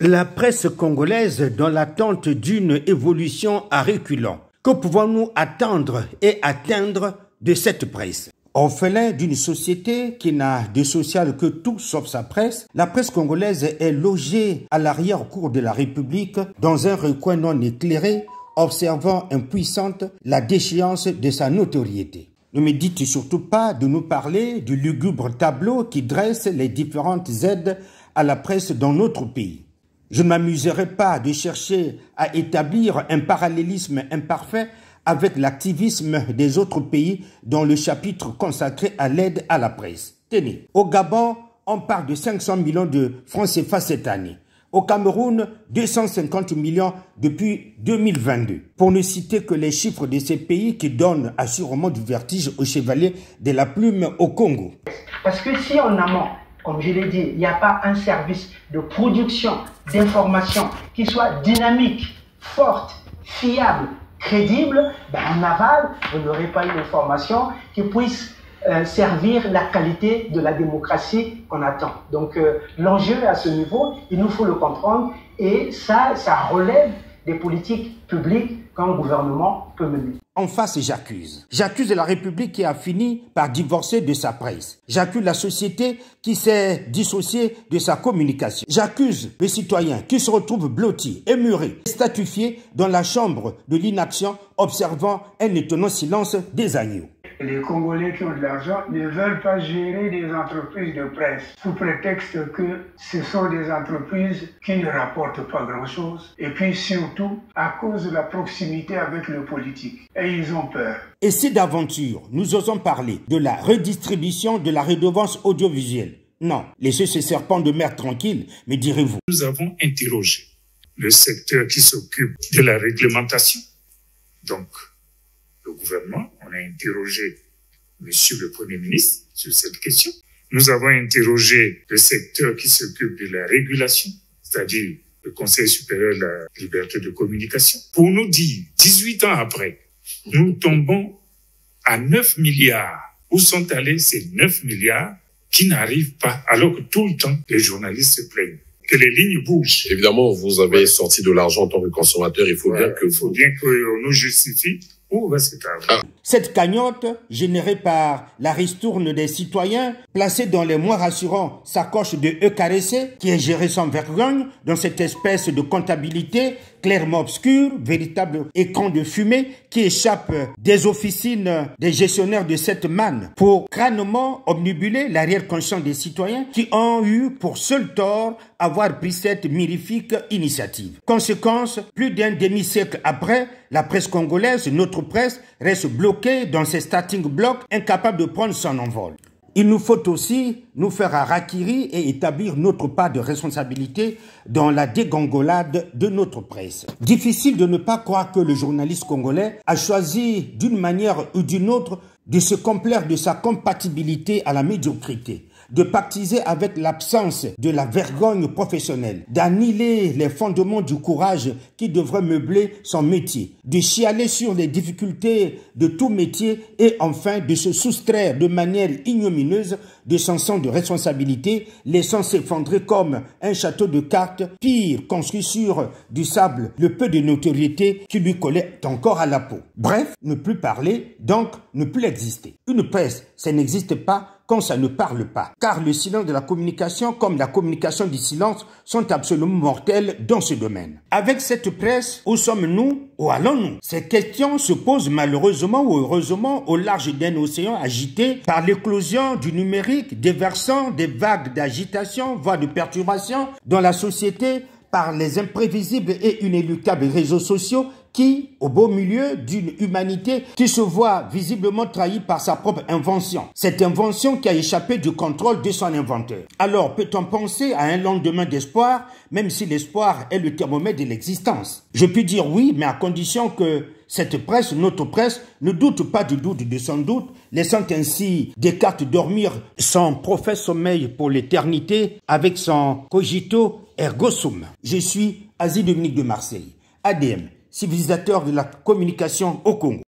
La presse congolaise dans l'attente d'une évolution à reculons. Que pouvons-nous attendre et atteindre de cette presse? Orphelin d'une société qui n'a de social que tout sauf sa presse, la presse congolaise est logée à l'arrière-cour de la République dans un recoin non éclairé, observant impuissante la déchéance de sa notoriété. Ne me dites surtout pas de nous parler du lugubre tableau qui dresse les différentes aides à la presse dans notre pays. Je ne m'amuserai pas de chercher à établir un parallélisme imparfait avec l'activisme des autres pays dans le chapitre consacré à l'aide à la presse. Tenez, au Gabon, on parle de 500 millions de francs CFA cette année. Au Cameroun, 250 millions depuis 2022. Pour ne citer que les chiffres de ces pays qui donnent assurément du vertige aux chevaliers de la plume au Congo. Parce que si en amont, comme je l'ai dit, il n'y a pas un service de production, d'information qui soit dynamique, forte, fiable, crédible, en aval, vous n'aurez pas une information qui puisse servir la qualité de la démocratie qu'on attend. Donc l'enjeu à ce niveau, il nous faut le comprendre et ça relève des politiques publiques qu'un gouvernement peut mener. En face, j'accuse. J'accuse la République qui a fini par divorcer de sa presse. J'accuse la société qui s'est dissociée de sa communication. J'accuse les citoyens qui se retrouvent blottis, émurés, statufiés dans la chambre de l'inaction, observant un étonnant silence des agneaux. Les Congolais qui ont de l'argent ne veulent pas gérer des entreprises de presse sous prétexte que ce sont des entreprises qui ne rapportent pas grand-chose et puis surtout à cause de la proximité avec le politique. Et ils ont peur. Et si d'aventure nous osons parler de la redistribution de la redevance audiovisuelle? Non, laissez ce serpent de mer tranquille, me direz-vous. Nous avons interrogé le secteur qui s'occupe de la réglementation, donc le gouvernement. On a interrogé Monsieur le Premier ministre sur cette question. Nous avons interrogé le secteur qui s'occupe de la régulation, c'est-à-dire le Conseil supérieur de la liberté de communication. Pour nous dire, 18 ans après, nous tombons à 9 milliards. Où sont allés ces 9 milliards qui n'arrivent pas, alors que tout le temps, les journalistes se plaignent que les lignes bougent. Évidemment, vous avez sorti de l'argent en tant que consommateur. Il faut bien qu'on nous justifie. Où va cet argent? Cette cagnotte, générée par la ristourne des citoyens, placée dans les moins rassurants sacoches de E-caressé, qui est gérée sans vergogne dans cette espèce de comptabilité clairement obscure, véritable écran de fumée qui échappe des officines des gestionnaires de cette manne pour crânement omnibuler l'arrière-conscient des citoyens qui ont eu pour seul tort avoir pris cette mirifique initiative. Conséquence, plus d'un demi-siècle après, la presse congolaise, notre presse, reste bloquée dans ses starting blocks, incapable de prendre son envol. Il nous faut aussi nous faire harakiri et établir notre part de responsabilité dans la dégongolade de notre presse. Difficile de ne pas croire que le journaliste congolais a choisi d'une manière ou d'une autre de se complaire de sa compatibilité à la médiocrité, de pactiser avec l'absence de la vergogne professionnelle, d'annihiler les fondements du courage qui devrait meubler son métier, de chialer sur les difficultés de tout métier et enfin de se soustraire de manière ignominieuse de son sens de responsabilité, laissant s'effondrer comme un château de cartes, pire, construit sur du sable, le peu de notoriété qui lui collait encore à la peau. Bref, ne plus parler, donc ne plus exister. Une presse, ça n'existe pas quand ça ne parle pas. Car le silence de la communication, comme la communication du silence, sont absolument mortels dans ce domaine. Avec cette presse, où sommes-nous? Où allons-nous? Ces questions se posent malheureusement ou heureusement au large d'un océan agité par l'éclosion du numérique, déversant des vagues d'agitation, voire de perturbation dans la société par les imprévisibles et inéluctables réseaux sociaux qui, au beau milieu d'une humanité qui se voit visiblement trahie par sa propre invention. Cette invention qui a échappé du contrôle de son inventeur. Alors, peut-on penser à un lendemain d'espoir, même si l'espoir est le thermomètre de l'existence? Je puis dire oui, mais à condition que cette presse, notre presse, ne doute pas du doute de son doute, laissant ainsi Descartes dormir son prophète sommeil pour l'éternité avec son cogito ergo sum. Je suis Asie Dominique de Marseille, ADM, civilisateur de la communication au Congo.